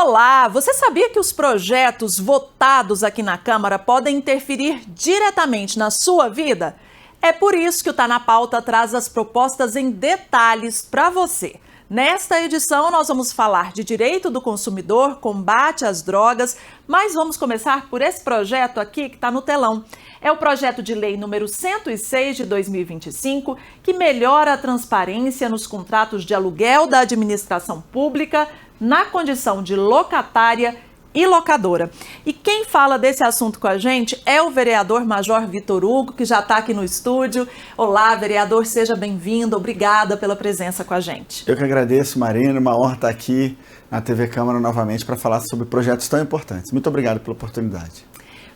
Olá, você sabia que os projetos votados aqui na Câmara podem interferir diretamente na sua vida? É por isso que o Tá na Pauta traz as propostas em detalhes para você. Nesta edição, nós vamos falar de direito do consumidor, combate às drogas, mas vamos começar por esse projeto aqui que está no telão. É o projeto de lei número 106 de 2025, que melhora a transparência nos contratos de aluguel da administração pública, na condição de locatária e locadora. E quem fala desse assunto com a gente é o vereador Major Vitor Hugo, que já está aqui no estúdio. Olá, vereador, seja bem-vindo. Obrigada pela presença com a gente. Eu que agradeço, Marina. Uma honra estar aqui na TV Câmara novamente para falar sobre projetos tão importantes. Muito obrigado pela oportunidade.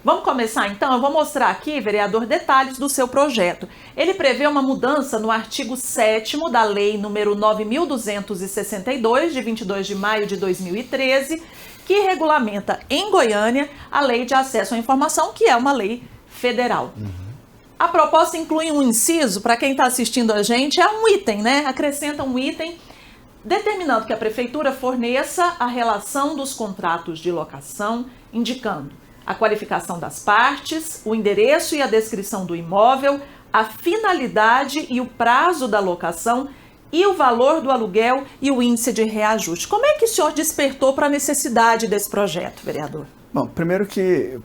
Vamos começar então? Eu vou mostrar aqui, vereador, detalhes do seu projeto. Ele prevê uma mudança no artigo 7º da Lei número 9.262, de 22 de maio de 2013, que regulamenta em Goiânia a Lei de Acesso à Informação, que é uma lei federal. A proposta inclui um inciso, para quem está assistindo a gente, é um item, né? Acrescenta um item determinando que a prefeitura forneça a relação dos contratos de locação, indicando a qualificação das partes, o endereço e a descrição do imóvel, a finalidade e o prazo da locação e o valor do aluguel e o índice de reajuste. Como é que o senhor despertou para a necessidade desse projeto, vereador? Bom, primeiro que,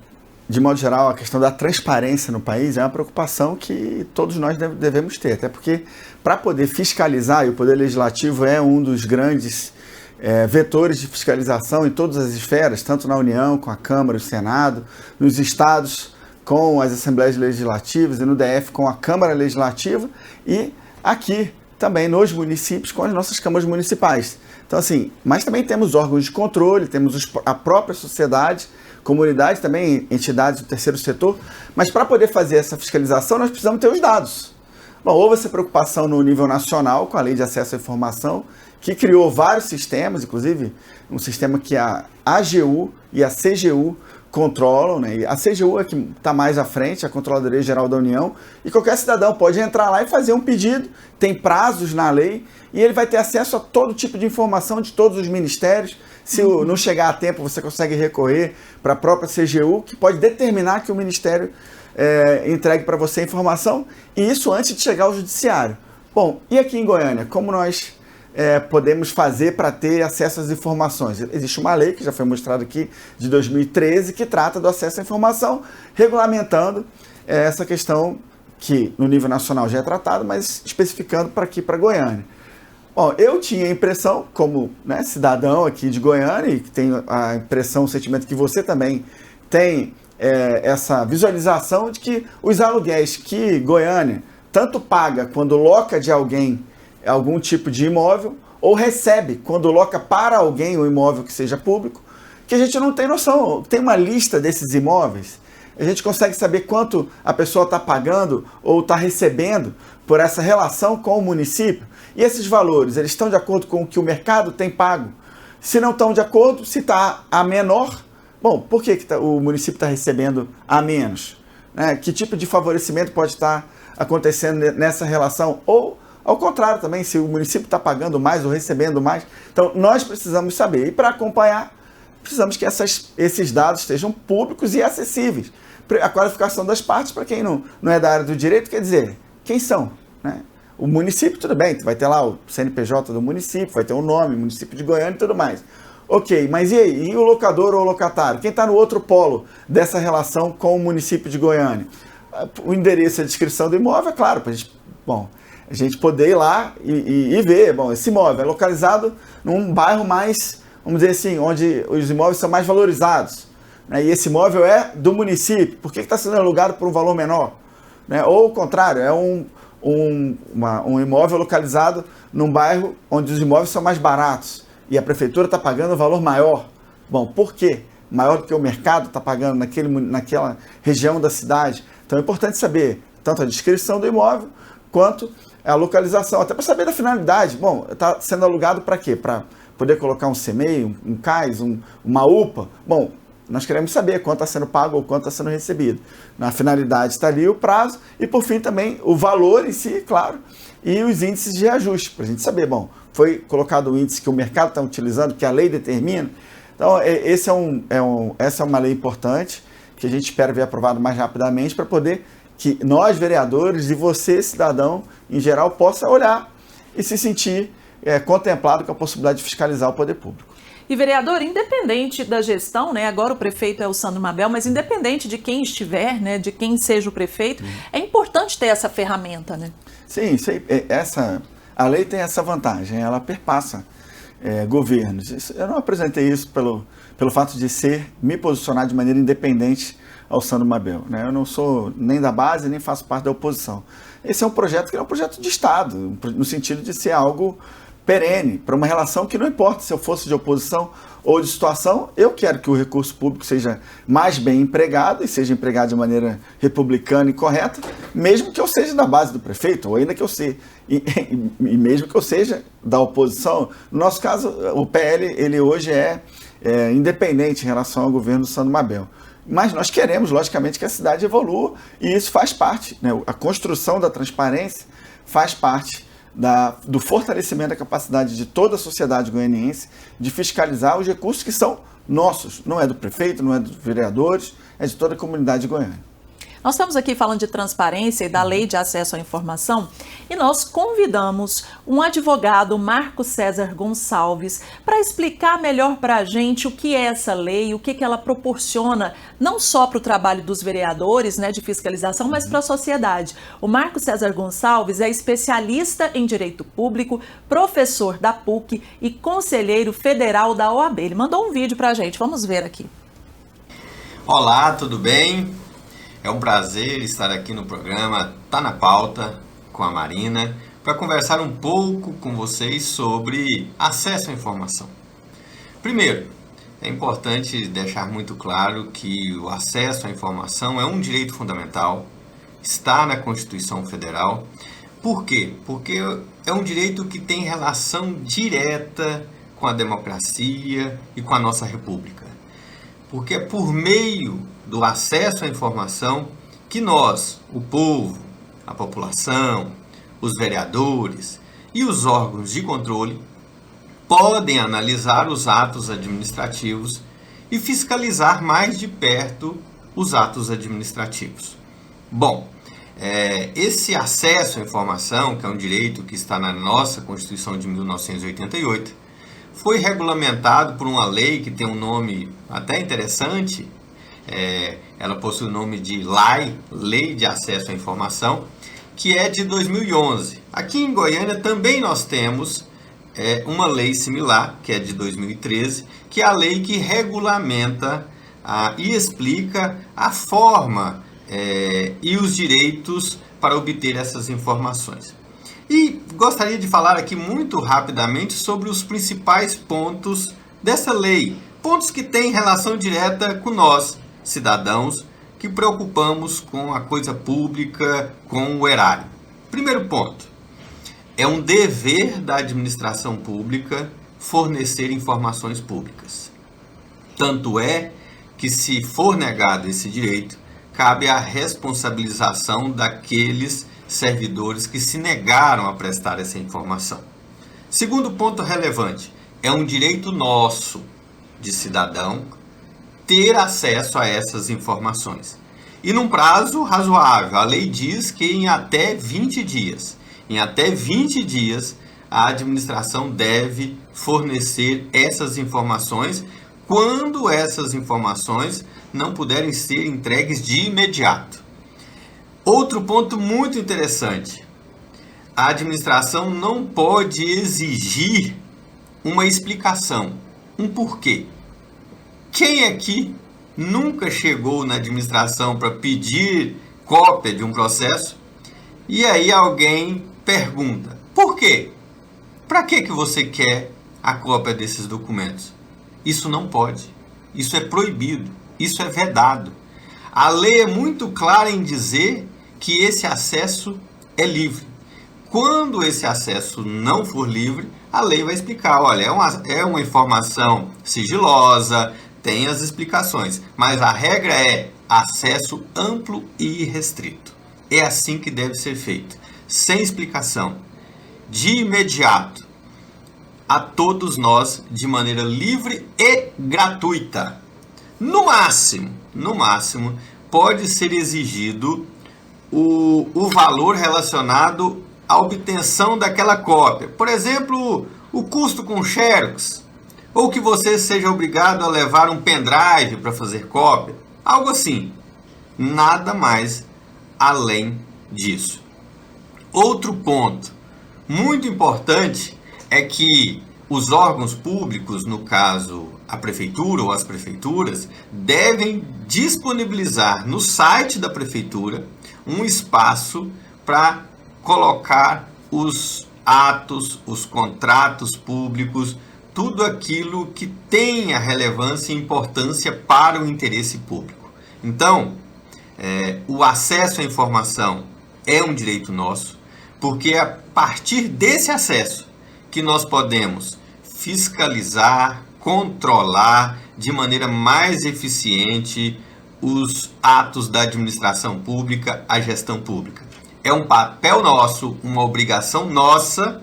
de modo geral, a questão da transparência no país é uma preocupação que todos nós devemos ter, até porque para poder fiscalizar, e o Poder Legislativo é um dos grandes vetores de fiscalização em todas as esferas, tanto na União, com a Câmara, o Senado, nos estados, com as Assembleias Legislativas e no DF com a Câmara Legislativa e aqui também nos municípios com as nossas câmaras municipais. Então assim, mas também temos órgãos de controle, temos a própria sociedade, comunidade, também entidades do terceiro setor, mas para poder fazer essa fiscalização nós precisamos ter os dados. Bom, houve essa preocupação no nível nacional com a Lei de Acesso à Informação, que criou vários sistemas, inclusive um sistema que a AGU e a CGU controlam, né? A CGU é que está mais à frente, a Controladoria Geral da União, e qualquer cidadão pode entrar lá e fazer um pedido, tem prazos na lei, e ele vai ter acesso a todo tipo de informação de todos os ministérios. Se não chegar a tempo, você consegue recorrer para a própria CGU, que pode determinar que o Ministério entregue para você a informação, e isso antes de chegar ao Judiciário. Bom, e aqui em Goiânia, como nós podemos fazer para ter acesso às informações? Existe uma lei, que já foi mostrada aqui, de 2013, que trata do acesso à informação, regulamentando essa questão que no nível nacional já é tratado, mas especificando para aqui, para Goiânia. Bom, eu tinha a impressão, como cidadão aqui de Goiânia, e que tenho a impressão, o sentimento que você também tem, essa visualização de que os aluguéis que Goiânia tanto paga quando loca de alguém algum tipo de imóvel, ou recebe quando loca para alguém um imóvel que seja público, que a gente não tem noção. Tem uma lista desses imóveis, a gente consegue saber quanto a pessoa está pagando ou está recebendo por essa relação com o município, e esses valores, eles estão de acordo com o que o mercado tem pago? Se não estão de acordo, se está a menor, bom, por que o município está recebendo a menos? Que tipo de favorecimento pode estar acontecendo nessa relação? Ou ao contrário também, se o município está pagando mais ou recebendo mais. Então, nós precisamos saber. E para acompanhar, precisamos que esses dados estejam públicos e acessíveis. A qualificação das partes, para quem não é da área do direito, quer dizer, quem são? O município, tudo bem, vai ter lá o CNPJ do município, vai ter um nome, município de Goiânia e tudo mais. Ok, mas e aí? E o locador ou o locatário? Quem está no outro polo dessa relação com o município de Goiânia? O endereço e a descrição do imóvel, é claro, para a gente poder ir lá e ver, bom, esse imóvel é localizado num bairro mais, vamos dizer assim, onde os imóveis são mais valorizados, e esse imóvel é do município, por que está sendo alugado por um valor menor? Ou o contrário, é um imóvel localizado num bairro onde os imóveis são mais baratos e a prefeitura está pagando um valor maior. Bom, por quê? Maior do que o mercado está pagando naquela região da cidade. Então é importante saber tanto a descrição do imóvel quanto a localização, até para saber da finalidade. Bom, está sendo alugado para quê? Para poder colocar um CMEI, um CAIS, uma UPA? Bom, nós queremos saber quanto está sendo pago ou quanto está sendo recebido. Na finalidade está ali o prazo e, por fim, também o valor em si, claro, e os índices de reajuste, para a gente saber, bom, foi colocado o índice que o mercado está utilizando, que a lei determina, Então, essa é uma lei importante que a gente espera ver aprovada mais rapidamente para poder que nós, vereadores, e você, cidadão, em geral, possa olhar e se sentir contemplado com a possibilidade de fiscalizar o poder público. E, vereador, independente da gestão, né, agora o prefeito é o Sandro Mabel, mas independente de quem estiver, né, de quem seja o prefeito, é importante ter essa ferramenta, né? Sim, a lei tem essa vantagem, ela perpassa governos. Eu não apresentei isso pelo fato de me posicionar de maneira independente ao Sandro Mabel, né? Eu não sou nem da base, nem faço parte da oposição. Esse é um projeto que é um projeto de Estado, no sentido de ser algo perene, para uma relação que não importa se eu fosse de oposição ou de situação, eu quero que o recurso público seja mais bem empregado e seja empregado de maneira republicana e correta, mesmo que eu seja da base do prefeito, ou ainda que eu seja, e mesmo que eu seja da oposição. No nosso caso, o PL, ele hoje é independente em relação ao governo do Sandro Mabel. Mas nós queremos, logicamente, que a cidade evolua e isso faz parte, né? A construção da transparência faz parte do fortalecimento da capacidade de toda a sociedade goianiense de fiscalizar os recursos que são nossos. Não é do prefeito, não é dos vereadores, é de toda a comunidade goiana. Nós estamos aqui falando de transparência e da lei de acesso à informação e nós convidamos um advogado, Marco César Gonçalves, para explicar melhor para a gente o que é essa lei, o que ela proporciona, não só para o trabalho dos vereadores, né, de fiscalização, mas para a sociedade. O Marco César Gonçalves é especialista em direito público, professor da PUC e conselheiro federal da OAB. Ele mandou um vídeo para a gente, vamos ver aqui. Olá, tudo bem? É um prazer estar aqui no programa Tá na Pauta com a Marina para conversar um pouco com vocês sobre acesso à informação. Primeiro, é importante deixar muito claro que o acesso à informação é um direito fundamental, está na Constituição Federal. Por quê? Porque é um direito que tem relação direta com a democracia e com a nossa república. Porque é por meio do acesso à informação que nós, o povo, a população, os vereadores e os órgãos de controle podem analisar os atos administrativos e fiscalizar mais de perto os atos administrativos. Bom, esse acesso à informação, que é um direito que está na nossa Constituição de 1988, foi regulamentado por uma lei que tem um nome até interessante. Ela possui o nome de Lei de Acesso à Informação, que é de 2011. Aqui em Goiânia também nós temos uma lei similar, que é de 2013, que é a lei que regulamenta e explica a forma e os direitos para obter essas informações. E gostaria de falar aqui muito rapidamente sobre os principais pontos dessa lei, pontos que têm relação direta com nós, cidadãos, que preocupamos com a coisa pública, com o erário. Primeiro ponto, é um dever da administração pública fornecer informações públicas. Tanto é que, se for negado esse direito, cabe a responsabilização daqueles servidores que se negaram a prestar essa informação. Segundo ponto relevante, é um direito nosso, de cidadão, ter acesso a essas informações. E num prazo razoável. A lei diz que em até 20 dias. Em até 20 dias, a administração deve fornecer essas informações quando essas informações não puderem ser entregues de imediato. Outro ponto muito interessante. A administração não pode exigir uma explicação, um porquê. Quem aqui nunca chegou na administração para pedir cópia de um processo e aí alguém pergunta: por quê? Para que você quer a cópia desses documentos? Isso não pode. Isso é proibido. Isso é vedado. A lei é muito clara em dizer que esse acesso é livre. Quando esse acesso não for livre, a lei vai explicar: olha, é uma informação sigilosa, tem as explicações, mas a regra é acesso amplo e irrestrito. É assim que deve ser feito, sem explicação, de imediato. a todos nós de maneira livre e gratuita. No máximo, pode ser exigido o valor relacionado à obtenção daquela cópia. Por exemplo, o custo com xerox, ou que você seja obrigado a levar um pendrive para fazer cópia, algo assim. Nada mais além disso. Outro ponto muito importante é que os órgãos públicos, no caso a prefeitura ou as prefeituras, devem disponibilizar no site da prefeitura um espaço para colocar os atos, os contratos públicos, tudo aquilo que tenha relevância e importância para o interesse público. Então, o acesso à informação é um direito nosso, porque é a partir desse acesso que nós podemos fiscalizar, controlar de maneira mais eficiente os atos da administração pública, a gestão pública. É um papel nosso, uma obrigação nossa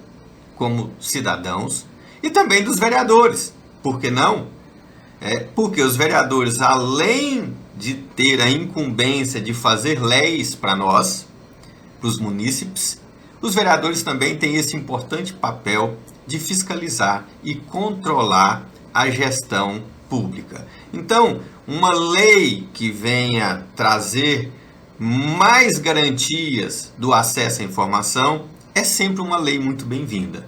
como cidadãos e também dos vereadores. Por que não? Porque os vereadores, além de ter a incumbência de fazer leis para nós, para os munícipes, os vereadores também têm esse importante papel de fiscalizar e controlar a gestão pública. Então, uma lei que venha trazer mais garantias do acesso à informação é sempre uma lei muito bem-vinda.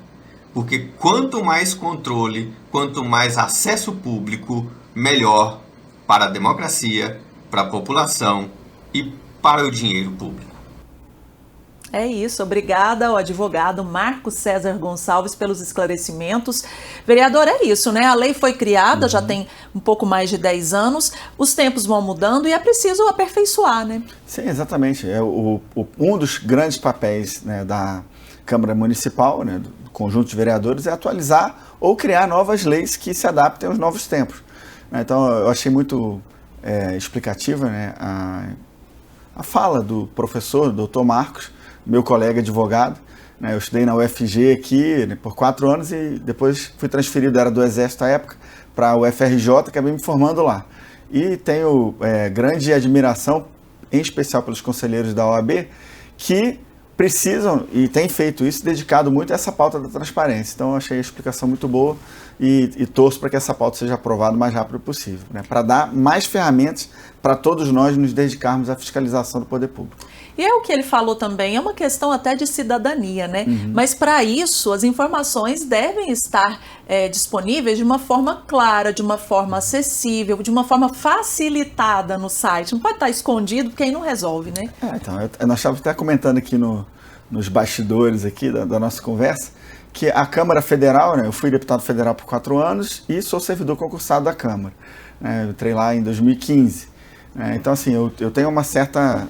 Porque quanto mais controle, quanto mais acesso público, melhor para a democracia, para a população e para o dinheiro público. É isso, obrigada ao advogado Marco César Gonçalves pelos esclarecimentos. Vereador, é isso, né? A lei foi criada, já tem um pouco mais de 10 anos, os tempos vão mudando e é preciso aperfeiçoar, né? Sim, exatamente. Um dos grandes papéis, né, da Câmara Municipal, né, do conjunto de vereadores, é atualizar ou criar novas leis que se adaptem aos novos tempos. Então, eu achei muito explicativa, né, a fala do professor, doutor Marcos, meu colega advogado, né? Eu estudei na UFG aqui, né, por 4 anos e depois fui transferido, era do Exército à época, para a UFRJ, acabei me formando lá. E tenho grande admiração, em especial pelos conselheiros da OAB, que precisam, e têm feito isso, dedicado muito a essa pauta da transparência. Então, eu achei a explicação muito boa e torço para que essa pauta seja aprovada o mais rápido possível, né? Para dar mais ferramentas para todos nós nos dedicarmos à fiscalização do poder público. E é o que ele falou também, é uma questão até de cidadania, né? Mas para isso, as informações devem estar disponíveis de uma forma clara, de uma forma acessível, de uma forma facilitada no site. Não pode estar escondido, porque aí não resolve, né? Então, nós estávamos até comentando aqui nos bastidores aqui da nossa conversa, que a Câmara Federal, né, eu fui deputado federal por 4 anos e sou servidor concursado da Câmara. Eu entrei lá em 2015. Então, assim, eu tenho uma certa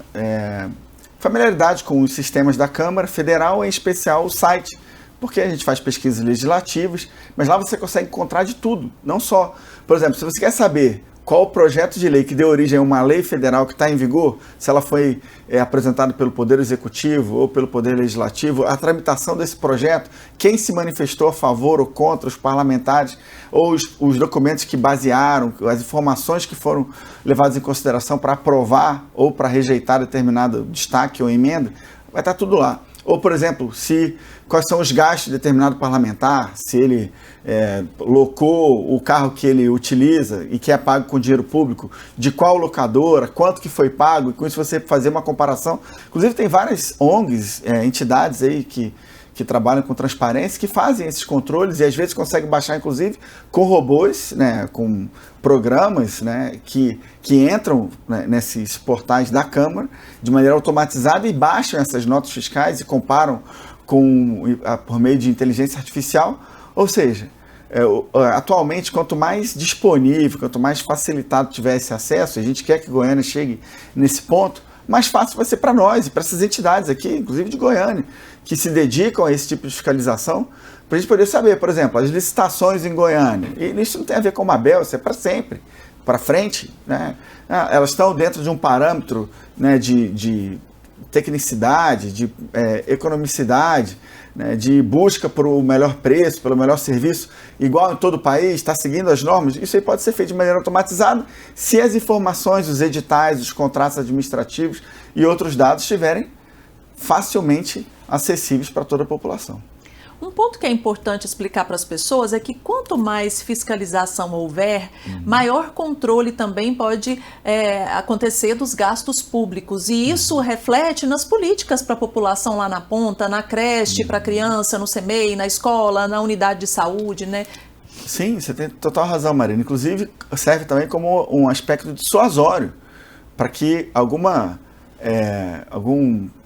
familiaridade com os sistemas da Câmara Federal, em especial o site, porque a gente faz pesquisas legislativas, mas lá você consegue encontrar de tudo, não só, por exemplo, se você quer saber qual o projeto de lei que deu origem a uma lei federal que está em vigor, se ela foi apresentada pelo Poder Executivo ou pelo Poder Legislativo, a tramitação desse projeto, quem se manifestou a favor ou contra, os parlamentares, ou os documentos que basearam, as informações que foram levadas em consideração para aprovar ou para rejeitar determinado destaque ou emenda, vai estar tudo lá. Ou, por exemplo, quais são os gastos de determinado parlamentar, se ele locou o carro que ele utiliza e que é pago com dinheiro público, de qual locadora, quanto que foi pago, e com isso você fazer uma comparação. Inclusive tem várias ONGs, entidades aí que trabalham com transparência, que fazem esses controles e às vezes conseguem baixar, inclusive, com robôs, né, com programas, né, que entram, né, nesses portais da Câmara de maneira automatizada e baixam essas notas fiscais e comparam por meio de inteligência artificial. Ou seja, atualmente, quanto mais disponível, quanto mais facilitado tiver esse acesso, a gente quer que Goiânia chegue nesse ponto, mais fácil vai ser para nós e para essas entidades aqui, inclusive de Goiânia, que se dedicam a esse tipo de fiscalização, para a gente poder saber, por exemplo, as licitações em Goiânia. E isso não tem a ver com a Mabel, isso é para sempre, para frente, né? Elas estão dentro de um parâmetro, né, de tecnicidade, de economicidade, né, de busca por o melhor preço, pelo melhor serviço, igual em todo o país, está seguindo as normas, isso aí pode ser feito de maneira automatizada se as informações, os editais, os contratos administrativos e outros dados estiverem facilmente acessíveis para toda a população. Um ponto que é importante explicar para as pessoas é que quanto mais fiscalização houver, maior controle também pode acontecer dos gastos públicos. E isso reflete nas políticas para a população lá na ponta, na creche, para a criança, no CMEI, na escola, na unidade de saúde, né? Sim, você tem total razão, Marina. Inclusive, serve também como um aspecto dissuasório para que algum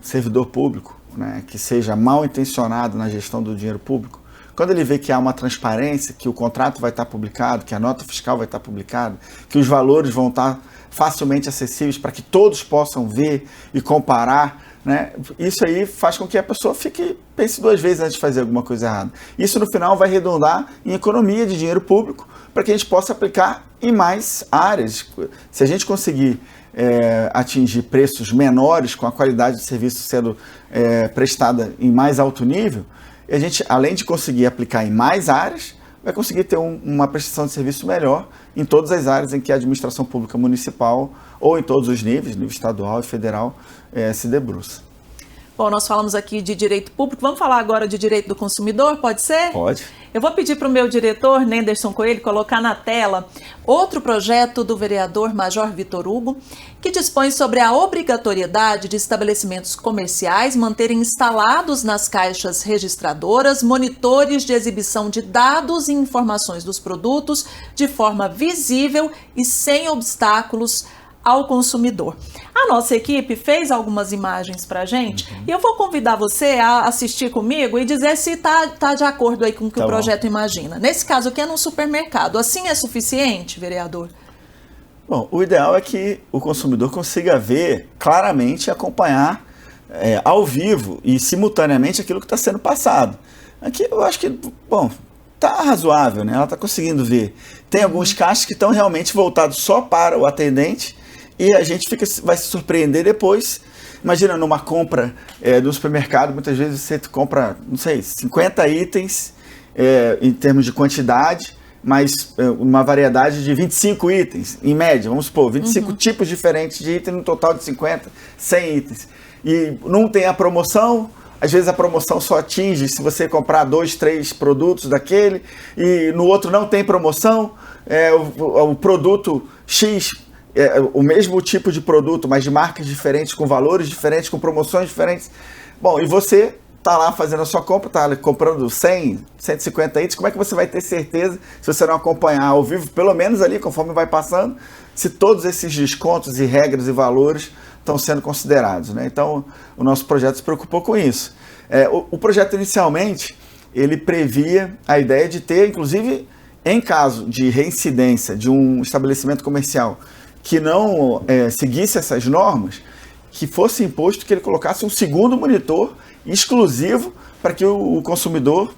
servidor público, né, que seja mal intencionado na gestão do dinheiro público, quando ele vê que há uma transparência, que o contrato vai estar publicado, que a nota fiscal vai estar publicada, que os valores vão estar facilmente acessíveis para que todos possam ver e comparar, né, isso aí faz com que a pessoa pense duas vezes antes de fazer alguma coisa errada. Isso no final vai redundar em economia de dinheiro público para que a gente possa aplicar em mais áreas. Se a gente conseguir atingir preços menores com a qualidade de serviço sendo prestada em mais alto nível, a gente, além de conseguir aplicar em mais áreas, vai conseguir ter uma prestação de serviço melhor em todas as áreas em que a administração pública municipal ou em todos os níveis, nível estadual e federal, se debruça. Bom, nós falamos aqui de direito público, vamos falar agora de direito do consumidor, pode ser? Pode. Eu vou pedir para o meu diretor, Nenderson Coelho, colocar na tela outro projeto do vereador Major Vitor Hugo, que dispõe sobre a obrigatoriedade de estabelecimentos comerciais manterem instalados nas caixas registradoras monitores de exibição de dados e informações dos produtos de forma visível e sem obstáculos ao consumidor. A nossa equipe fez algumas imagens para a gente e eu vou convidar você a assistir comigo e dizer se tá de acordo aí com o que o projeto imagina. Nesse caso aqui é num supermercado. Assim é suficiente, vereador? Bom, o ideal é que o consumidor consiga ver claramente, acompanhar ao vivo e simultaneamente aquilo que está sendo passado. Aqui eu acho que, bom, tá razoável, né? Ela está conseguindo ver. Tem alguns caixas que estão realmente voltados só para o atendente e a gente vai se surpreender depois. Imagina numa compra do supermercado, muitas vezes você compra, não sei, 50 itens em termos de quantidade, mas uma variedade de 25 itens, em média, vamos supor, 25 tipos diferentes de itens, no total de 50, 100 itens. E não tem a promoção, às vezes a promoção só atinge se você comprar 2, 3 produtos daquele, e no outro não tem promoção, o produto X, o mesmo tipo de produto, mas de marcas diferentes, com valores diferentes, com promoções diferentes. Bom, e você está lá fazendo a sua compra, está comprando 100, 150 itens, como é que você vai ter certeza, se você não acompanhar ao vivo, pelo menos ali, conforme vai passando, se todos esses descontos e regras e valores estão sendo considerados, né? Então, o nosso projeto se preocupou com isso. O projeto, inicialmente, ele previa a ideia de ter, inclusive, em caso de reincidência de um estabelecimento comercial que não seguisse essas normas, que fosse imposto que ele colocasse um segundo monitor exclusivo para que o consumidor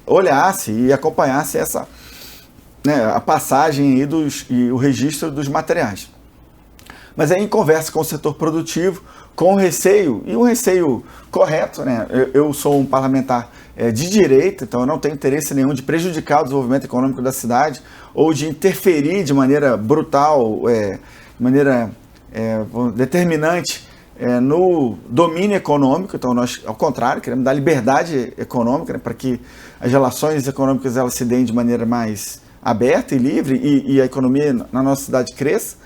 olhasse e acompanhasse a passagem e o registro dos materiais. Mas aí, em conversa com o setor produtivo, com receio, e um receio correto, né? Eu sou um parlamentar de direita, então eu não tenho interesse nenhum de prejudicar o desenvolvimento econômico da cidade ou de interferir de maneira brutal, de maneira determinante no domínio econômico. Então nós, ao contrário, queremos dar liberdade econômica, né, para que as relações econômicas elas se deem de maneira mais aberta e livre e a economia na nossa cidade cresça,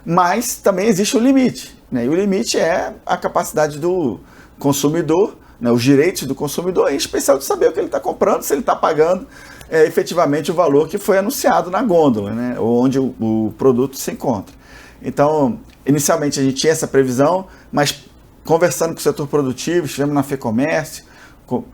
mas também existe um limite, né? E o limite é a capacidade do consumidor, né, os direitos do consumidor, em especial de saber o que ele está comprando, se ele está pagando efetivamente o valor que foi anunciado na gôndola, né, onde o produto se encontra. Então, inicialmente a gente tinha essa previsão, mas conversando com o setor produtivo, estivemos na FEComércio,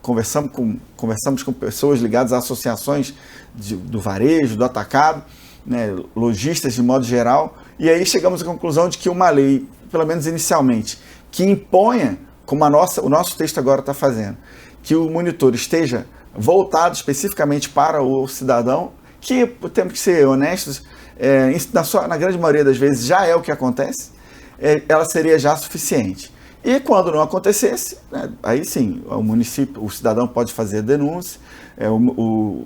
conversamos com pessoas ligadas a associações do varejo, do atacado, né, lojistas de modo geral, e aí chegamos à conclusão de que uma lei, pelo menos inicialmente, que imponha, como o nosso texto agora está fazendo, que o monitor esteja voltado especificamente para o cidadão, que temos que ser honestos, na grande maioria das vezes já é o que acontece, ela seria já suficiente. E quando não acontecesse, né, aí sim, o município, o cidadão pode fazer denúncia, o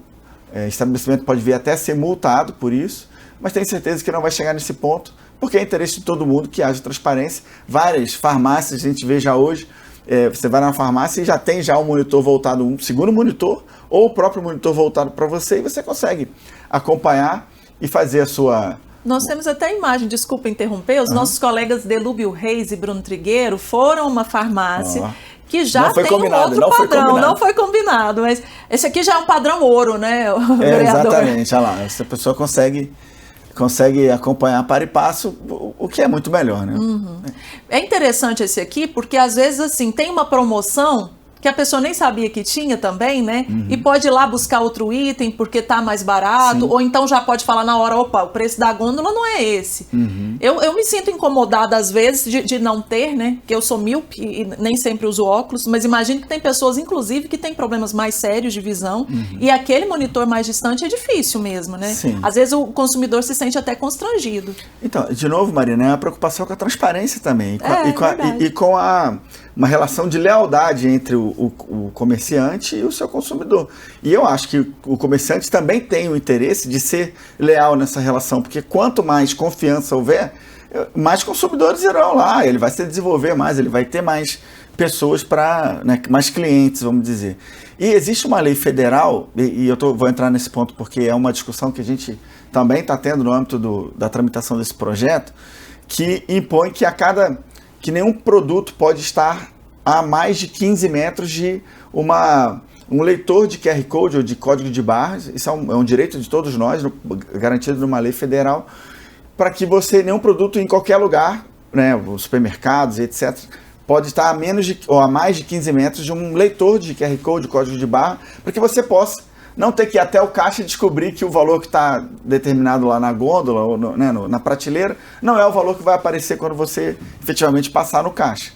estabelecimento pode vir até ser multado por isso, mas tenho certeza que não vai chegar nesse ponto, porque é interesse de todo mundo que haja transparência. Várias farmácias, a gente vê já hoje, você vai na farmácia e já tem já um monitor voltado, um segundo monitor, ou o próprio monitor voltado para você, e você consegue acompanhar e fazer a sua... Nós temos até imagem, desculpa interromper, os nossos colegas Delúbio Reis e Bruno Trigueiro foram a uma farmácia que já tem um outro padrão, não foi combinado, mas esse aqui já é um padrão ouro, né, vereador? Exatamente, olha lá, essa pessoa consegue acompanhar para e passo, o que é muito melhor, né? É interessante esse aqui, porque às vezes assim, tem uma promoção que a pessoa nem sabia que tinha também, né? E pode ir lá buscar outro item porque tá mais barato, ou então já pode falar na hora, opa, o preço da gôndola não é esse. Eu me sinto incomodada às vezes de não ter, né? Porque eu sou míope e nem sempre uso óculos, mas imagino que tem pessoas, inclusive, que têm problemas mais sérios de visão, e aquele monitor mais distante é difícil mesmo, né? Sim. Às vezes o consumidor se sente até constrangido. Então, de novo, Marina, é a preocupação com a transparência também, com uma relação de lealdade entre o comerciante e o seu consumidor. E eu acho que o comerciante também tem o interesse de ser leal nessa relação, porque quanto mais confiança houver, mais consumidores irão lá, ele vai se desenvolver mais, ele vai ter mais pessoas para, né, mais clientes, vamos dizer. E existe uma lei federal, e vou entrar nesse ponto porque é uma discussão que a gente também está tendo no âmbito da tramitação desse projeto, que impõe que nenhum produto pode estar a mais de 15 metros de um leitor de QR Code ou de código de barras. Isso é um direito de todos nós, garantido numa lei federal, para que nenhum produto em qualquer lugar, né, os supermercados, etc., pode estar a mais de 15 metros de um leitor de QR Code, código de barra, para que você possa não ter que ir até o caixa e descobrir que o valor que está determinado lá na gôndola ou na prateleira não é o valor que vai aparecer quando você efetivamente passar no caixa.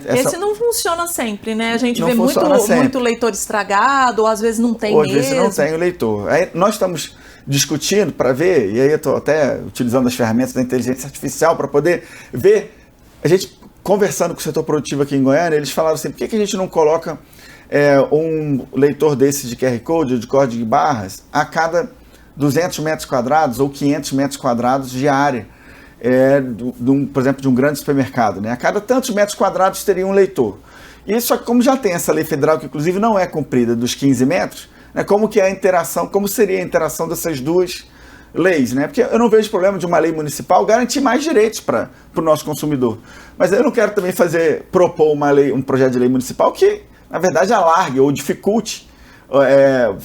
Esse não funciona sempre, né? A gente vê muito leitor estragado, ou às vezes não tem mesmo. Às vezes não tem o leitor. Aí nós estamos discutindo para ver, e aí eu estou até utilizando as ferramentas da inteligência artificial para poder ver. A gente, conversando com o setor produtivo aqui em Goiânia, eles falaram assim, por que a gente não coloca um leitor desse de QR Code ou de código de barras a cada 200 metros quadrados ou 500 metros quadrados de área, por exemplo, de um grande supermercado, né? A cada tantos metros quadrados teria um leitor. E só que como já tem essa lei federal, que inclusive não é cumprida, dos 15 metros, né, como seria a interação dessas duas leis, né? Porque eu não vejo problema de uma lei municipal garantir mais direitos para o nosso consumidor. Mas eu não quero também propor um projeto de lei municipal que, na verdade, alargue ou dificulte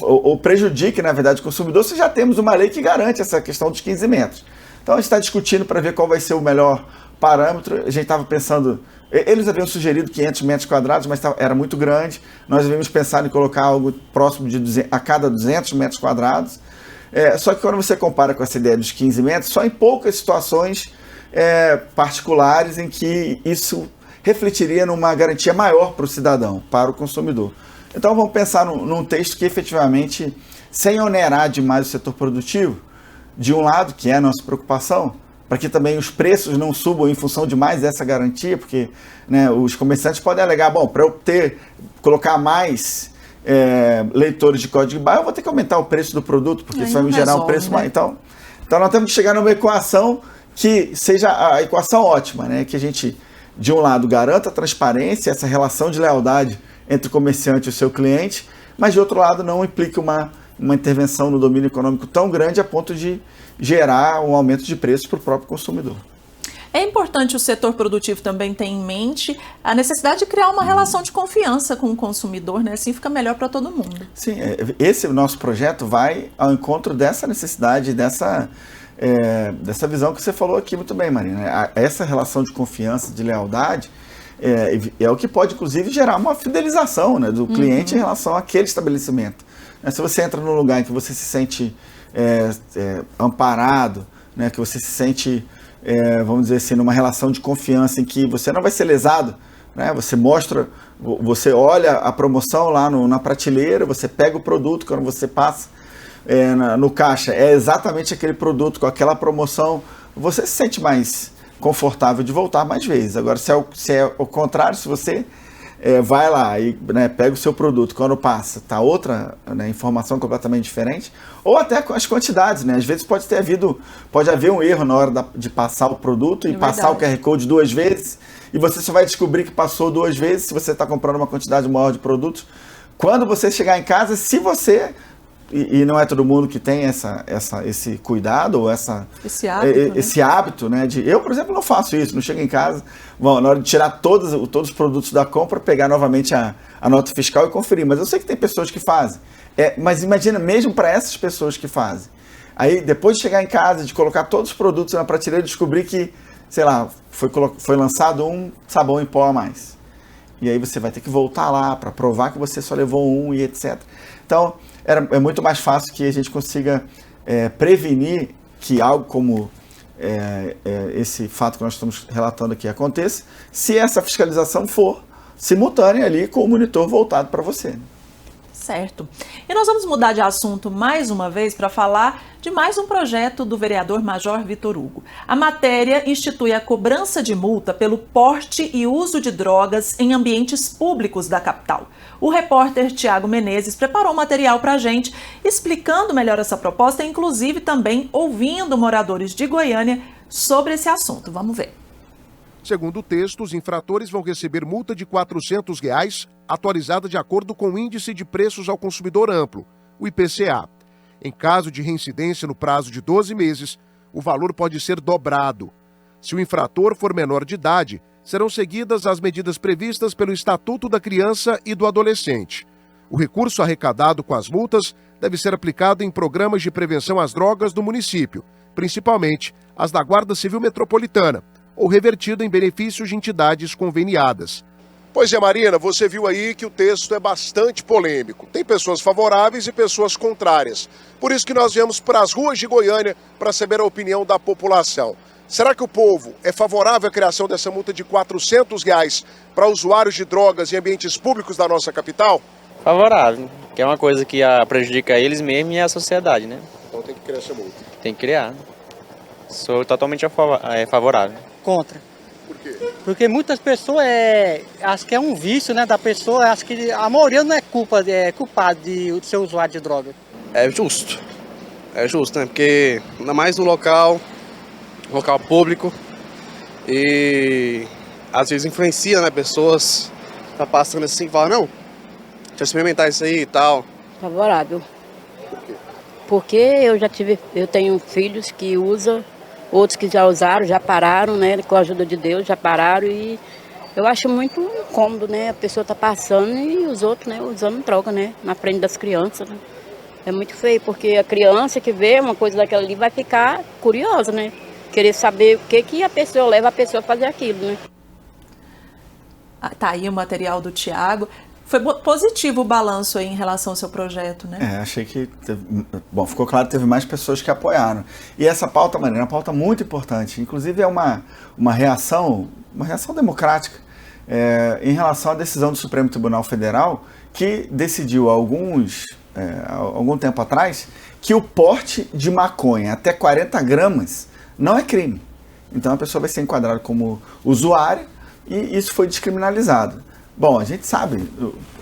ou prejudique, na verdade, o consumidor, se já temos uma lei que garante essa questão dos 15 metros. Então, a gente está discutindo para ver qual vai ser o melhor parâmetro. A gente estava pensando... Eles haviam sugerido 500 metros quadrados, mas era muito grande. Nós havíamos pensado em colocar algo próximo a cada 200 metros quadrados. Só que quando você compara com essa ideia dos 15 metros, só em poucas situações particulares em que isso refletiria numa garantia maior para o cidadão, para o consumidor. Então vamos pensar num texto que efetivamente, sem onerar demais o setor produtivo, de um lado, que é a nossa preocupação, para que também os preços não subam em função de mais dessa garantia, porque, né, os comerciantes podem alegar, para eu colocar mais leitores de código de barra, eu vou ter que aumentar o preço do produto, porque isso vai me gerar um preço mais. Então nós temos que chegar numa equação que seja a equação ótima, né? Que a gente, de um lado, garanta a transparência, essa relação de lealdade entre o comerciante e o seu cliente, mas de outro lado não implique uma intervenção no domínio econômico tão grande a ponto de gerar um aumento de preço para o próprio consumidor. É importante o setor produtivo também ter em mente a necessidade de criar uma relação de confiança com o consumidor, né? Assim fica melhor para todo mundo. Sim, esse nosso projeto vai ao encontro dessa necessidade, dessa visão que você falou aqui muito bem, Marina. Essa relação de confiança, de lealdade, é o que pode, inclusive, gerar uma fidelização, né, do cliente em relação àquele estabelecimento. Se você entra num lugar em que você se sente amparado, né, que você se sente, vamos dizer assim, numa relação de confiança em que você não vai ser lesado, né, você olha a promoção lá na prateleira, você pega o produto, quando você passa no caixa, é exatamente aquele produto com aquela promoção, você se sente mais confortável de voltar mais vezes. Agora, se é o contrário, se você vai lá e, né, pega o seu produto, quando passa, tá outra, né, informação completamente diferente, ou até com as quantidades, né? Às vezes pode haver um erro na hora de passar o produto e passar o QR Code 2 vezes, e você só vai descobrir que passou 2 vezes se você está comprando uma quantidade maior de produtos. Quando você chegar em casa, se você... E não é todo mundo que tem esse cuidado ou esse hábito, né? Eu, por exemplo, não faço isso. Não chego em casa, na hora de tirar todos os produtos da compra, pegar novamente a nota fiscal e conferir. Mas eu sei que tem pessoas que fazem. Mas imagina, mesmo para essas pessoas que fazem. Aí, depois de chegar em casa, de colocar todos os produtos na prateleira, descobrir que, sei lá, foi lançado um sabão em pó a mais. E aí você vai ter que voltar lá para provar que você só levou um e etc. Então, é muito mais fácil que a gente consiga prevenir que algo como esse fato que nós estamos relatando aqui aconteça, se essa fiscalização for simultânea ali com o monitor voltado para você. Certo. E nós vamos mudar de assunto mais uma vez para falar de mais um projeto do vereador Major Vitor Hugo. A matéria institui a cobrança de multa pelo porte e uso de drogas em ambientes públicos da capital. O repórter Tiago Menezes preparou material para a gente, explicando melhor essa proposta, inclusive também ouvindo moradores de Goiânia sobre esse assunto. Vamos ver. Segundo o texto, os infratores vão receber multa de R$ 400, atualizada de acordo com o Índice de Preços ao Consumidor Amplo, o IPCA. Em caso de reincidência no prazo de 12 meses, o valor pode ser dobrado. Se o infrator for menor de idade, serão seguidas as medidas previstas pelo Estatuto da Criança e do Adolescente. O recurso arrecadado com as multas deve ser aplicado em programas de prevenção às drogas do município, principalmente as da Guarda Civil Metropolitana, ou revertido em benefícios de entidades conveniadas. Pois é, Marina, você viu aí que o texto é bastante polêmico. Tem pessoas favoráveis e pessoas contrárias. Por isso que nós viemos para as ruas de Goiânia para saber a opinião da população. Será que o povo é favorável à criação dessa multa de R$ 400 para usuários de drogas em ambientes públicos da nossa capital? Favorável, que é uma coisa que prejudica eles mesmos e a sociedade, né? Então tem que criar essa multa. Tem que criar. Sou totalmente favorável. Contra. Por quê? Porque muitas pessoas acham que é um vício, né, da pessoa, acho que a maioria não é culpado de ser usuário de droga. É justo, né, porque ainda mais no local público e às vezes influencia, né, pessoas tá passando assim, falam, não, deixa eu experimentar isso aí e tal. Favorável. Por quê? Porque eu tenho filhos que usam, outros que já usaram, já pararam, né? Com a ajuda de Deus, já pararam e eu acho muito incômodo, né? A pessoa tá passando e os outros, né? Usando droga, né? Na frente das crianças, né? É muito feio, porque a criança que vê uma coisa daquela ali vai ficar curiosa, né? Querer saber o que a pessoa leva a pessoa a fazer aquilo, né? Tá aí o material do Tiago. Foi positivo o balanço aí em relação ao seu projeto, né? Achei que... ficou claro que teve mais pessoas que apoiaram. E essa pauta, Marina, é uma pauta muito importante. Inclusive é uma reação democrática em relação à decisão do Supremo Tribunal Federal, que decidiu algum tempo atrás que o porte de maconha até 40 gramas não é crime. Então a pessoa vai ser enquadrada como usuário e isso foi descriminalizado. Bom, a gente sabe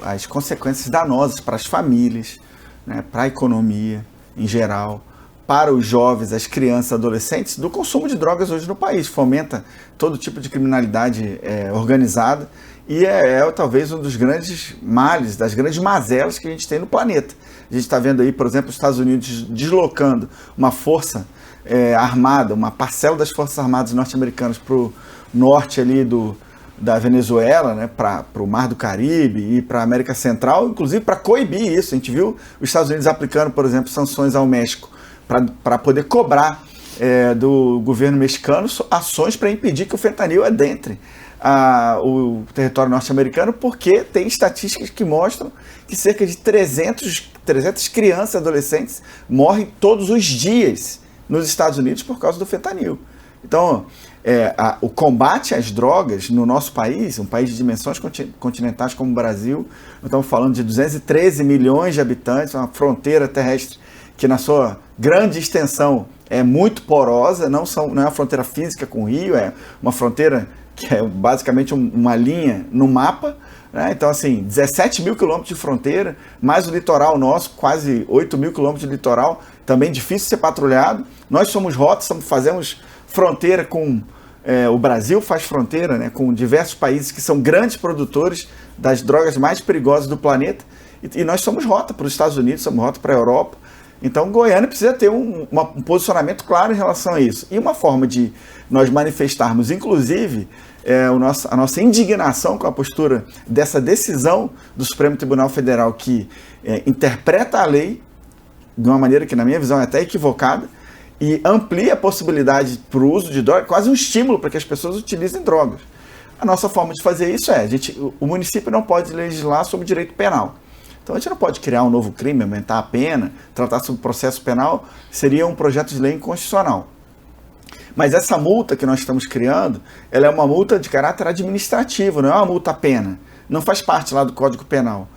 as consequências danosas para as famílias, né, para a economia em geral, para os jovens, as crianças, adolescentes, do consumo de drogas hoje no país. Fomenta todo tipo de criminalidade organizada e talvez um dos grandes males, das grandes mazelas que a gente tem no planeta. A gente está vendo aí, por exemplo, os Estados Unidos deslocando uma força armada, uma parcela das forças armadas norte-americanas para o norte ali da Venezuela, né, para o Mar do Caribe e para a América Central, inclusive para coibir isso. A gente viu os Estados Unidos aplicando, por exemplo, sanções ao México para poder cobrar do governo mexicano ações para impedir que o fentanil adentre o território norte-americano, porque tem estatísticas que mostram que cerca de 300 crianças e adolescentes morrem todos os dias nos Estados Unidos por causa do fentanil. Então, o combate às drogas no nosso país, um país de dimensões continentais como o Brasil, nós estamos falando de 213 milhões de habitantes, uma fronteira terrestre que na sua grande extensão é muito porosa, não é uma fronteira física com o Rio, é uma fronteira que é basicamente uma linha no mapa, né? Então, assim, 17 mil quilômetros de fronteira, mais o litoral nosso, quase 8 mil quilômetros de litoral, também difícil de ser patrulhado. Nós somos rotas, fazemos fronteira com... o Brasil faz fronteira, né, com diversos países que são grandes produtores das drogas mais perigosas do planeta, e nós somos rota para os Estados Unidos, somos rota para a Europa. Então, Goiânia precisa ter um posicionamento claro em relação a isso. E uma forma de nós manifestarmos, inclusive, a nossa indignação com a postura dessa decisão do Supremo Tribunal Federal, que interpreta a lei de uma maneira que, na minha visão, é até equivocada, e amplia a possibilidade para o uso de drogas, quase um estímulo para que as pessoas utilizem drogas. A nossa forma de fazer isso o município não pode legislar sobre direito penal. Então a gente não pode criar um novo crime, aumentar a pena, tratar sobre processo penal, seria um projeto de lei inconstitucional. Mas essa multa que nós estamos criando, ela é uma multa de caráter administrativo, não é uma multa à pena. Não faz parte lá do Código Penal.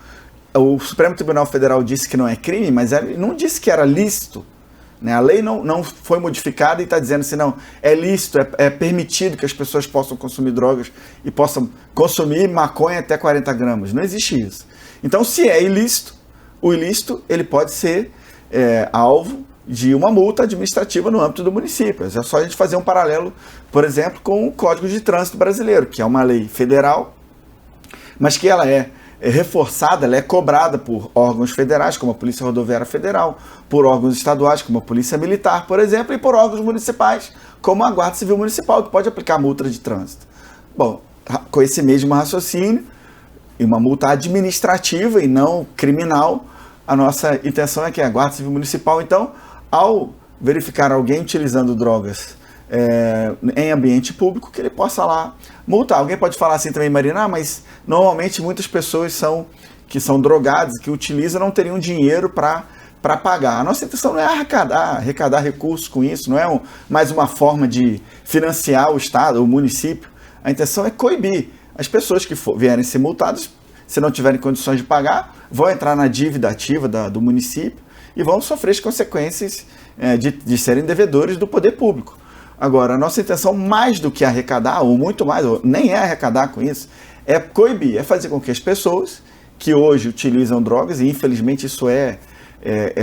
O Supremo Tribunal Federal disse que não é crime, mas ele não disse que era lícito. A lei não foi modificada e está dizendo assim, não, é lícito, é permitido que as pessoas possam consumir drogas e possam consumir maconha até 40 gramas. Não existe isso. Então, se é ilícito, o ilícito ele pode ser alvo de uma multa administrativa no âmbito do município. É só a gente fazer um paralelo, por exemplo, com o Código de Trânsito Brasileiro, que é uma lei federal, mas que ela é reforçada, ela é cobrada por órgãos federais, como a Polícia Rodoviária Federal, por órgãos estaduais, como a Polícia Militar, por exemplo, e por órgãos municipais, como a Guarda Civil Municipal, que pode aplicar multa de trânsito. Bom, com esse mesmo raciocínio, e uma multa administrativa e não criminal, a nossa intenção é que a Guarda Civil Municipal, então, ao verificar alguém utilizando drogas em ambiente público, que ele possa lá multar. Alguém pode falar assim também, Marina, mas normalmente muitas pessoas que são drogadas, que utilizam, não teriam dinheiro para pagar. A nossa intenção não é arrecadar recursos com isso, não é mais uma forma de financiar o Estado, o município. A intenção é coibir. As pessoas que vierem ser multadas, se não tiverem condições de pagar, vão entrar na dívida ativa do município e vão sofrer as consequências de serem devedores do poder público. Agora, a nossa intenção, mais do que arrecadar, ou muito mais, ou nem é arrecadar com isso, é coibir, é fazer com que as pessoas que hoje utilizam drogas, e infelizmente isso é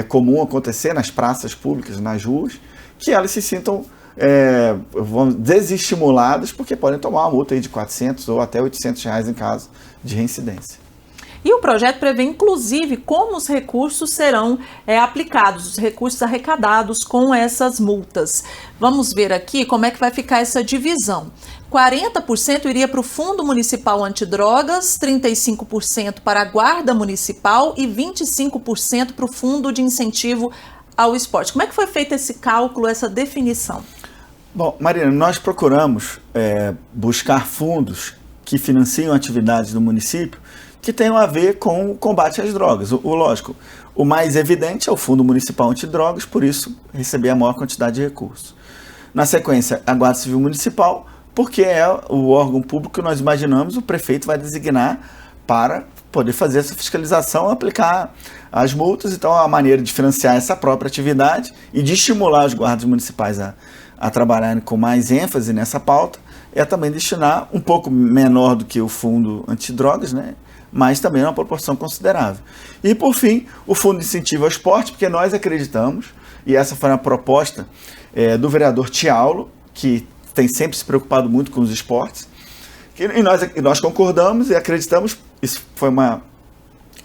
comum acontecer nas praças públicas, nas ruas, que elas se sintam desestimuladas, porque podem tomar uma multa aí de 400 ou até 800 reais em caso de reincidência. E o projeto prevê, inclusive, como os recursos serão aplicados, os recursos arrecadados com essas multas. Vamos ver aqui como é que vai ficar essa divisão. 40% iria para o Fundo Municipal Antidrogas, 35% para a Guarda Municipal e 25% para o Fundo de Incentivo ao Esporte. Como é que foi feito esse cálculo, essa definição? Bom, Marina, nós procuramos buscar fundos que financiam atividades do município que tenham a ver com o combate às drogas. Lógico, o mais evidente é o Fundo Municipal Antidrogas, por isso receber a maior quantidade de recursos. Na sequência, a Guarda Civil Municipal, porque é o órgão público que nós imaginamos, o prefeito vai designar para poder fazer essa fiscalização, aplicar as multas. Então, a maneira de financiar essa própria atividade e de estimular os guardas municipais a trabalharem com mais ênfase nessa pauta é também destinar um pouco menor do que o Fundo Antidrogas, né? Mas também uma proporção considerável. E, por fim, o Fundo de Incentivo ao Esporte, porque nós acreditamos, e essa foi uma proposta do vereador Tiaulo, que tem sempre se preocupado muito com os esportes, e nós concordamos e acreditamos. Isso foi uma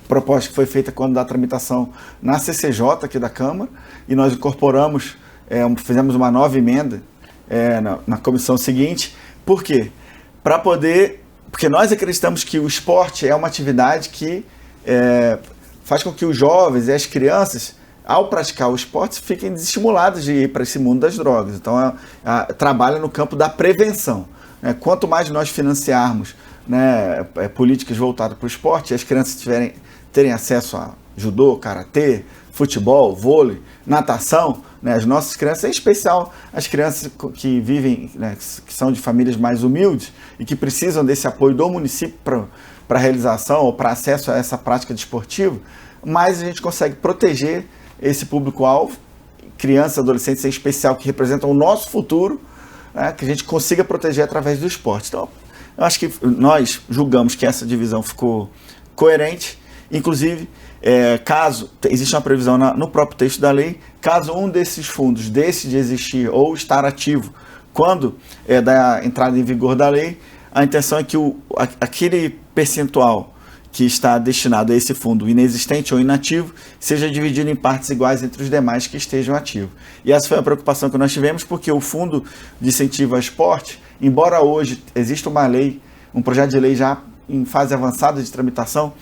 proposta que foi feita quando da tramitação na CCJ aqui da Câmara, e nós incorporamos, fizemos uma nova emenda na comissão seguinte. Por quê? Porque nós acreditamos que o esporte é uma atividade que faz com que os jovens e as crianças, ao praticar o esporte, fiquem desestimulados de ir para esse mundo das drogas. Então, trabalha no campo da prevenção. Quanto mais nós financiarmos políticas voltadas para o esporte, e as crianças terem acesso a judô, karatê, futebol, vôlei, natação, as nossas crianças, em especial as crianças que vivem, que são de famílias mais humildes e que precisam desse apoio do município para a realização ou para acesso a essa prática desportiva, mais a gente consegue proteger esse público-alvo, crianças, adolescentes em especial, que representam o nosso futuro, né, que a gente consiga proteger através do esporte. Então, eu acho que nós julgamos que essa divisão ficou coerente, inclusive, caso, existe uma previsão no próprio texto da lei, caso um desses fundos deixe de existir ou estar ativo quando da entrada em vigor da lei, a intenção é que aquele percentual que está destinado a esse fundo inexistente ou inativo seja dividido em partes iguais entre os demais que estejam ativos. E essa foi a preocupação que nós tivemos, porque o Fundo de Incentivo ao Esporte, embora hoje exista uma lei, um projeto de lei já em fase avançada de tramitação,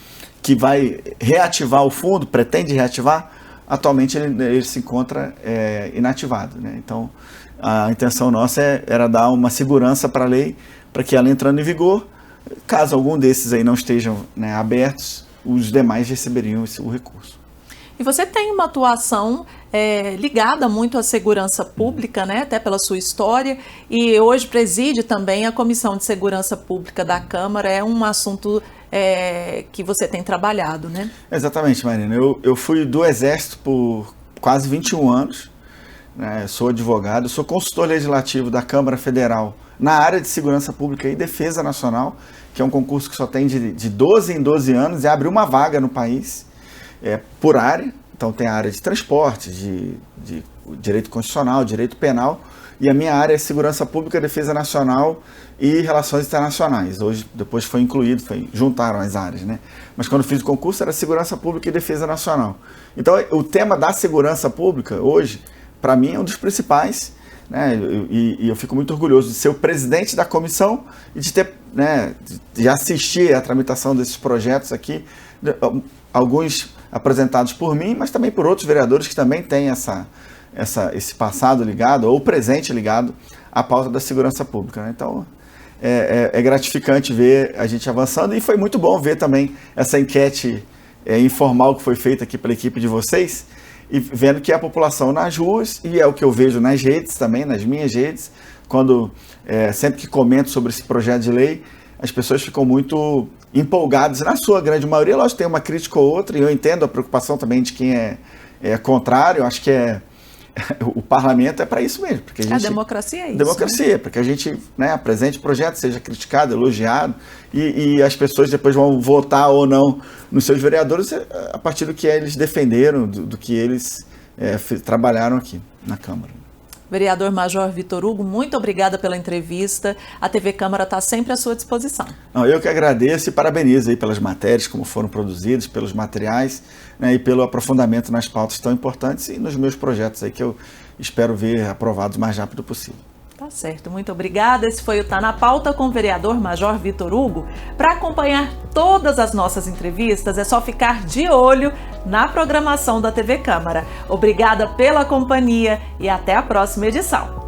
que vai reativar o fundo, pretende reativar, atualmente ele se encontra inativado, né? Então, a intenção nossa era dar uma segurança para a lei, para que ela entrando em vigor, caso algum desses aí não estejam, né, abertos, os demais receberiam o recurso. E você tem uma atuação ligada muito à segurança pública, né, até pela sua história, e hoje preside também a Comissão de Segurança Pública da Câmara, é um assunto que você tem trabalhado, né? Exatamente, Marina. Eu fui do Exército por quase 21 anos, né, sou advogado, sou consultor legislativo da Câmara Federal na área de Segurança Pública e Defesa Nacional, que é um concurso que só tem de 12 em 12 anos e abre uma vaga no país por área. Então tem a área de transporte, de direito constitucional, direito penal, e a minha área é Segurança Pública, Defesa Nacional e Relações Internacionais. Hoje, depois foi incluído, juntaram as áreas, né? Mas quando fiz o concurso era Segurança Pública e Defesa Nacional. Então o tema da segurança pública hoje, para mim, é um dos principais, né? E eu fico muito orgulhoso de ser o presidente da comissão e de ter, né, de assistir à tramitação desses projetos aqui, alguns apresentados por mim, mas também por outros vereadores que também têm esse passado ligado, ou presente ligado à pauta da segurança pública, né? Então, é gratificante ver a gente avançando, e foi muito bom ver também essa enquete informal que foi feita aqui pela equipe de vocês, e vendo que a população nas ruas, e é o que eu vejo nas redes também, nas minhas redes, quando sempre que comento sobre esse projeto de lei, as pessoas ficam muito empolgadas, na sua grande maioria. Lógico, tem uma crítica ou outra, e eu entendo a preocupação também de quem é contrário. Eu acho que o parlamento é para isso mesmo. Porque a democracia é isso. Democracia, né? Para que a gente, né, apresente o projeto, seja criticado, elogiado, e as pessoas depois vão votar ou não nos seus vereadores a partir do que eles defenderam, do que eles trabalharam aqui na Câmara. Vereador Major Vitor Hugo, muito obrigada pela entrevista. A TV Câmara está sempre à sua disposição. Eu que agradeço e parabenizo aí pelas matérias, como foram produzidas, pelos materiais, né, e pelo aprofundamento nas pautas tão importantes e nos meus projetos aí que eu espero ver aprovados o mais rápido possível. Tá certo, muito obrigada. Esse foi o Tá na Pauta com o vereador Major Vitor Hugo. Para acompanhar todas as nossas entrevistas, é só ficar de olho na programação da TV Câmara. Obrigada pela companhia e até a próxima edição.